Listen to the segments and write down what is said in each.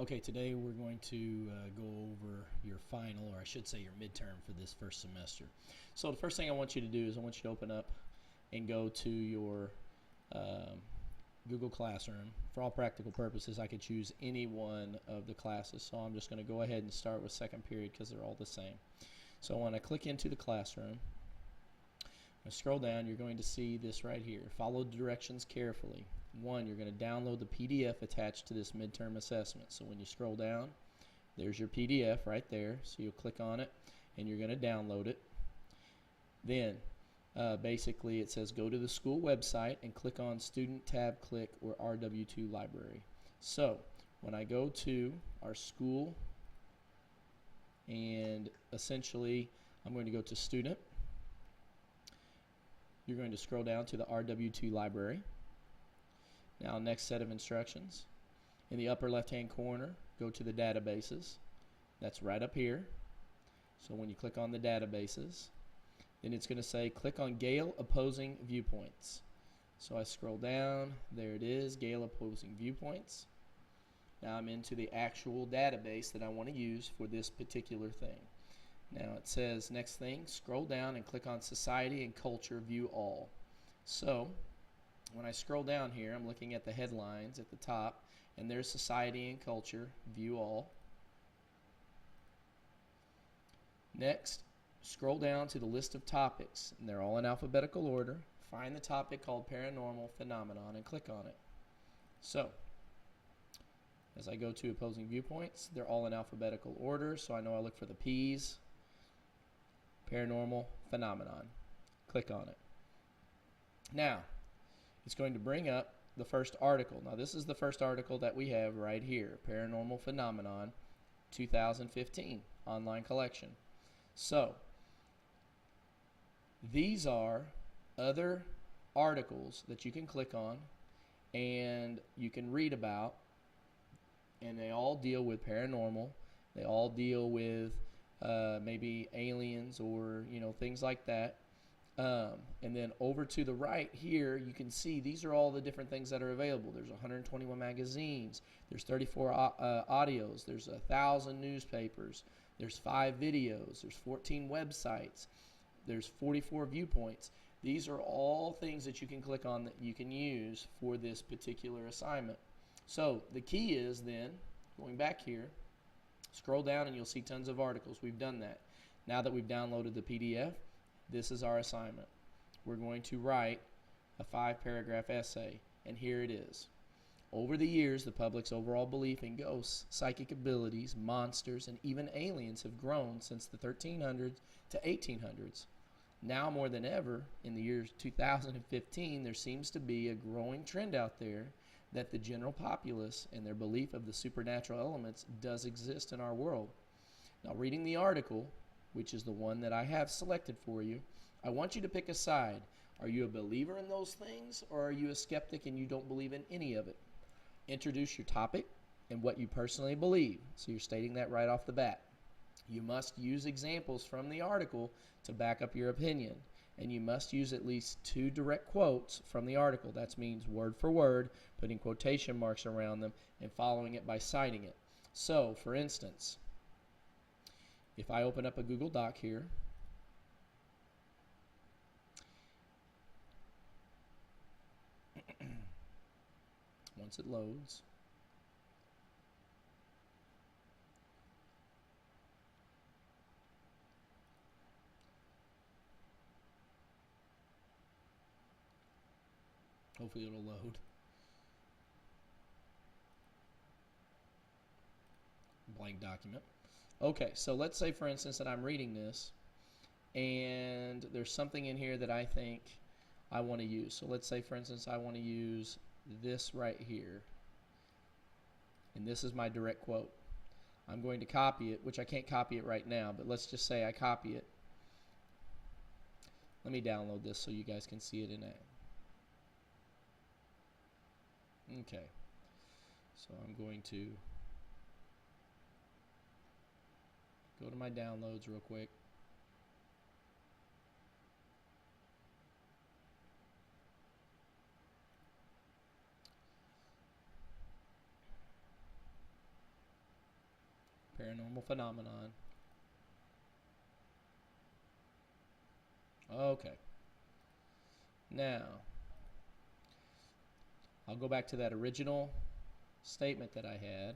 Okay, today we're going to go over your final, or I should say your midterm for this first semester. So the first thing I want you to do is I want you to open up and go to your Google Classroom. For all practical purposes, I could choose any one of the classes, so I'm just going to go ahead and start with second period because they're all the same. So when I click into the classroom, I scroll down, you're going to see this right here. Follow the directions carefully. One, you're going to download the PDF attached to this midterm assessment. So when you scroll down, there's your PDF right there. So you'll click on it and you're going to download it. Then basically it says go to the school website and click on Student Tab Click or RW2 Library. So when I go to our school, and essentially I'm going to go to Student, you're going to scroll down to the RW2 Library. Now, next set of instructions. In the upper left-hand corner, go to the databases. That's right up here. So when you click on the databases, then it's going to say click on Gale Opposing Viewpoints. So I scroll down, there it is, Gale Opposing Viewpoints. Now I'm into the actual database that I want to use for this particular thing. Now it says next thing, scroll down and click on Society and Culture View All. So when I scroll down here, I'm looking at the headlines at the top, and there's Society and Culture View All. Next, scroll down to the list of topics, and they're all in alphabetical order. Find the topic called Paranormal Phenomenon and click on it. So as I go to Opposing Viewpoints, they're all in alphabetical order, so I know I look for the P's. Paranormal Phenomenon. Click on it. Now, it's going to bring up the first article. Now, this is the first article that we have right here, Paranormal Phenomenon 2015 online collection. So, these are other articles that you can click on and you can read about, and they all deal with paranormal. They all deal with maybe aliens or things like that. And then over to the right here, you can see these are all the different things that are available. There's 121 magazines. There's 34 audios. There's 1,000 newspapers. There's 5 videos. There's 14 websites. There's 44 viewpoints. These are all things that you can click on that you can use for this particular assignment. So the key is then, going back here, scroll down and you'll see tons of articles. We've done that. Now that we've downloaded the PDF, this is our assignment. We're going to write a 5-paragraph essay, and here it is. Over the years, the public's overall belief in ghosts, psychic abilities, monsters, and even aliens have grown since the 1300s to 1800s. Now more than ever, in the year 2015, there seems to be a growing trend out there that the general populace and their belief of the supernatural elements does exist in our world. Now, reading the article, which is the one that I have selected for you, I want you to pick a side. Are you a believer in those things, or are you a skeptic and you don't believe in any of it? Introduce your topic and what you personally believe. So you're stating that right off the bat. You must use examples from the article to back up your opinion, and you must use at least 2 direct quotes from the article. That means word for word, putting quotation marks around them, and following it by citing it. So, for instance, if I open up a Google Doc here, once it loads, hopefully it'll load. Blank document. Okay, so let's say for instance that I'm reading this and there's something in here that I think I want to use. So let's say for instance I want to use this right here, and this is my direct quote. I'm going to copy it, which I can't copy it right now, but let's just say I copy it. Let me download this so you guys can see it in action. Okay, so I'm going to go to my downloads real quick. paranormal phenomenon. Okay. Now, I'll go back to that original statement that I had.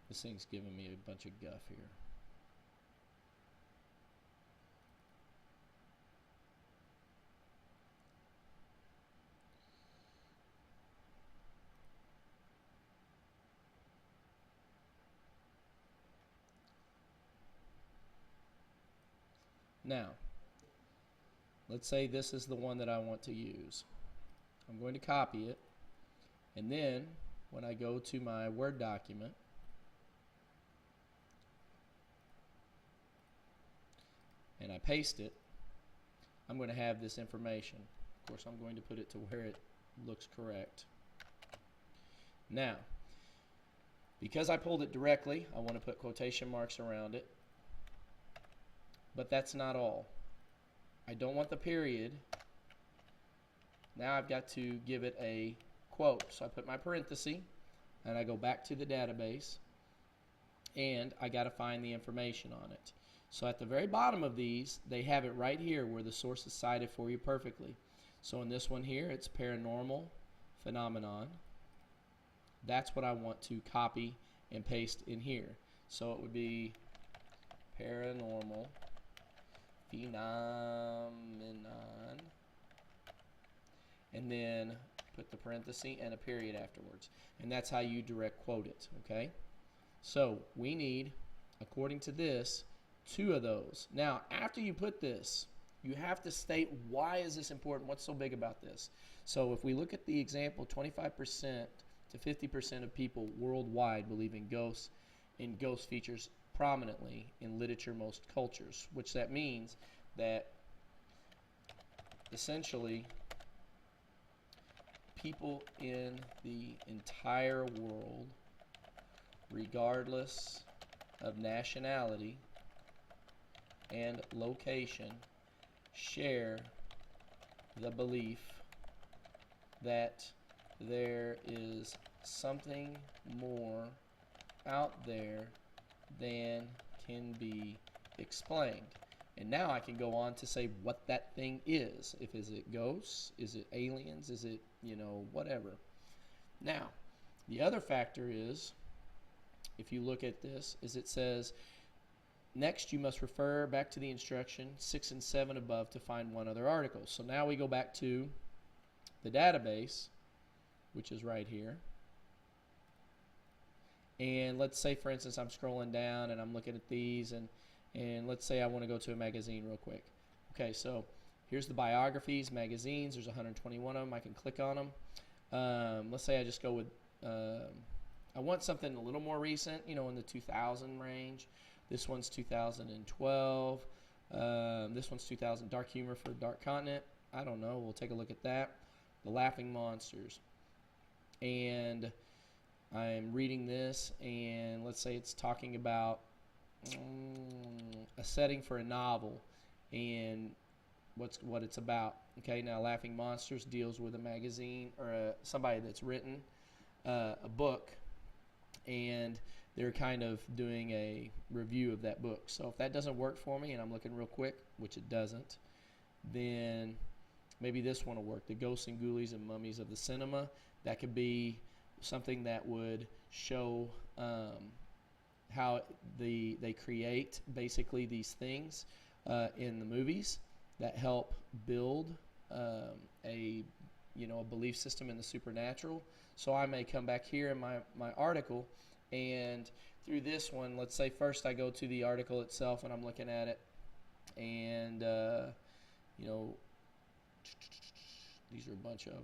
This thing's giving me a bunch of guff here. Now, let's say this is the one that I want to use. I'm going to copy it, and then when I go to my Word document, and I paste it, I'm going to have this information. Of course, I'm going to put it to where it looks correct. Now, because I pulled it directly, I want to put quotation marks around it. But that's not all. I don't want the period. Now I've got to give it a quote. So I put my parenthesis, and I go back to the database, and I got to find the information on it. So at the very bottom of these, they have it right here where the source is cited for you perfectly. So in this one here, it's paranormal phenomenon. That's what I want to copy and paste in here. So it would be paranormal phenomenon, and then put the parenthesis and a period afterwards. And that's how you direct quote it, okay? So we need, according to this, 2 of those. Now, after you put this, you have to state why is this important, what's so big about this. So if we look at the example, 25% to 50% of people worldwide believe in ghosts, and ghost features prominently in literature most cultures, which that means that essentially people in the entire world, regardless of nationality and location, share the belief that there is something more out there than can be explained. And now I can go on to say what that thing is. Is it ghosts? Is it aliens? Is it, whatever. Now, the other factor is, if you look at this, is it says, next you must refer back to the instruction 6 and 7 above to find one other article. So now we go back to the database, which is right here. And let's say, for instance, I'm scrolling down and I'm looking at these, and let's say I want to go to a magazine real quick. Okay, so here's the biographies, magazines. There's 121 of them. I can click on them. Let's say I just go with, I want something a little more recent, in the 2000 range. This one's 2012. This one's 2000. Dark humor for Dark Continent. I don't know. We'll take a look at that. The Laughing Monsters. And I'm reading this, and let's say it's talking about a setting for a novel and what it's about. Okay, now Laughing Monsters deals with a magazine or somebody that's written a book, and they're kind of doing a review of that book. So if that doesn't work for me, and I'm looking real quick, which it doesn't, then maybe this one will work. The Ghosts and Ghoulies and Mummies of the Cinema. That could be something that would show how they create basically these things in the movies that help build a belief system in the supernatural. So I may come back here in my article, and through this one, let's say first I go to the article itself and I'm looking at it, and these are a bunch of them.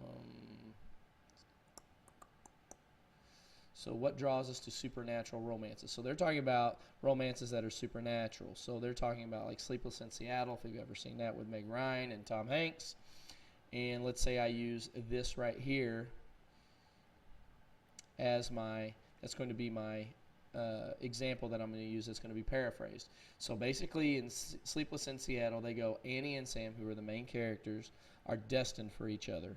So what draws us to supernatural romances? So they're talking about romances that are supernatural. So they're talking about like Sleepless in Seattle, if you've ever seen that, with Meg Ryan and Tom Hanks. And let's say I use this right here as that's going to be my example that I'm going to use that's going to be paraphrased. So basically, in Sleepless in Seattle, they go, Annie and Sam, who are the main characters, are destined for each other.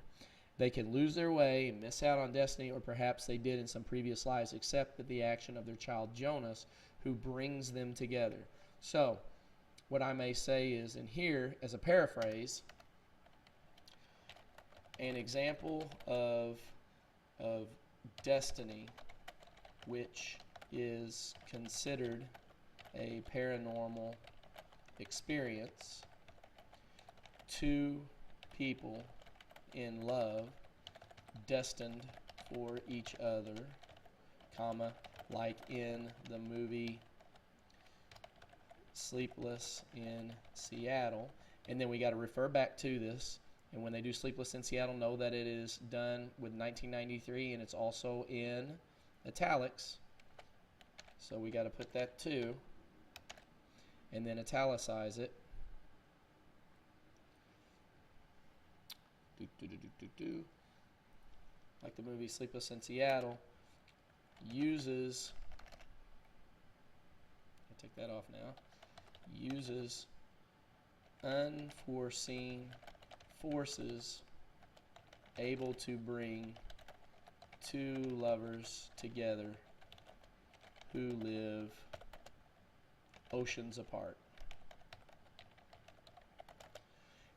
They can lose their way and miss out on destiny, or perhaps they did in some previous lives, except that the action of their child Jonas, who brings them together. So what I may say is, in here, as a paraphrase, an example of destiny, which is considered a paranormal experience, two people in love, destined for each other, comma, like in the movie Sleepless in Seattle. And then we got to refer back to this. And when they do Sleepless in Seattle, know that it is done with 1993, and it's also in italics. So we got to put that too, and then italicize it. Like the movie Sleepless in Seattle uses, I'll take that off now, uses unforeseen forces able to bring two lovers together who live oceans apart.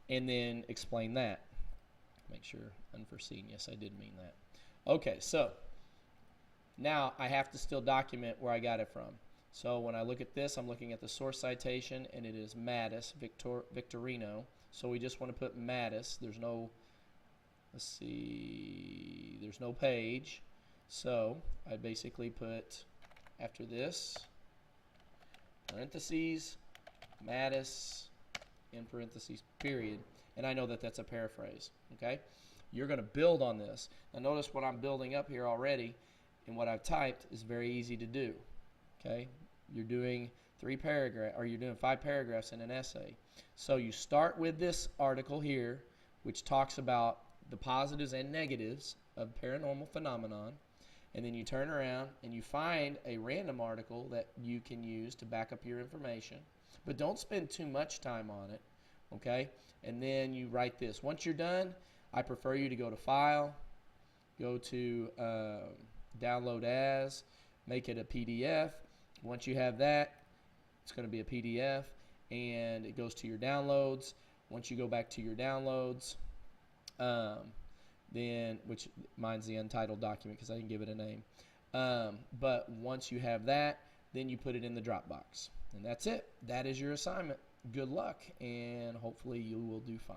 And then explain that. Make sure unforeseen. Yes, I did mean that. Okay, so now I have to still document where I got it from. So when I look at this, I'm looking at the source citation, and it is Mattis, Victorino. So we just want to put Mattis. There's no, let's see, there's no page. So I basically put, after this, parentheses, Mattis, in parentheses, period. And I know that that's a paraphrase, okay? You're going to build on this. Now notice what I'm building up here already, and what I've typed is very easy to do, okay? You're doing 5 paragraphs in an essay. So you start with this article here, which talks about the positives and negatives of paranormal phenomenon, and then you turn around and you find a random article that you can use to back up your information, but don't spend too much time on it, okay? And then you write this. Once you're done, I prefer you to go to File, go to Download As, make it a PDF. Once you have that, it's going to be a PDF, and it goes to your downloads. Once you go back to your downloads, then, which mine's the untitled document because I didn't give it a name. But once you have that, then you put it in the Dropbox. And that's it. That is your assignment. Good luck, and hopefully you will do fine.